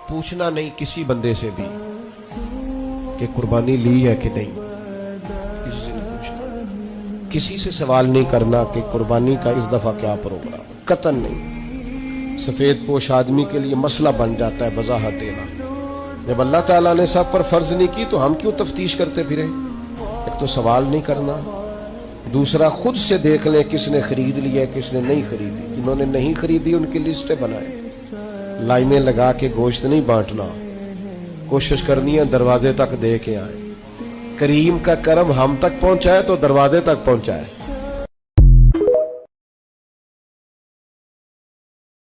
पूछना नहीं किसी बंदे से भी कि कुर्बानी ली है कि नहीं, किसी से नहीं पूछना, किसी से सवाल नहीं करना कि कुर्बानी का इस दफा क्या प्रोग्राम, कतन नहीं। सफेद पोश आदमी के लिए मसला बन जाता है वजाहत देना। जब अल्लाह ताला ने सब पर फर्ज नहीं की तो हम क्यों तफ्तीश करते फिरे? एक तो सवाल नहीं करना, दूसरा खुद से देख लें किसने खरीद लिया किसने नहीं खरीदी। जिन्होंने नहीं खरीदी उनकी लिस्टें बनाए, लाइनें लगा के गोश्त नहीं बांटना, कोशिश करनी है दरवाजे तक दे के आए। करीम का करम हम तक पहुंचाए तो दरवाजे तक पहुंचाए।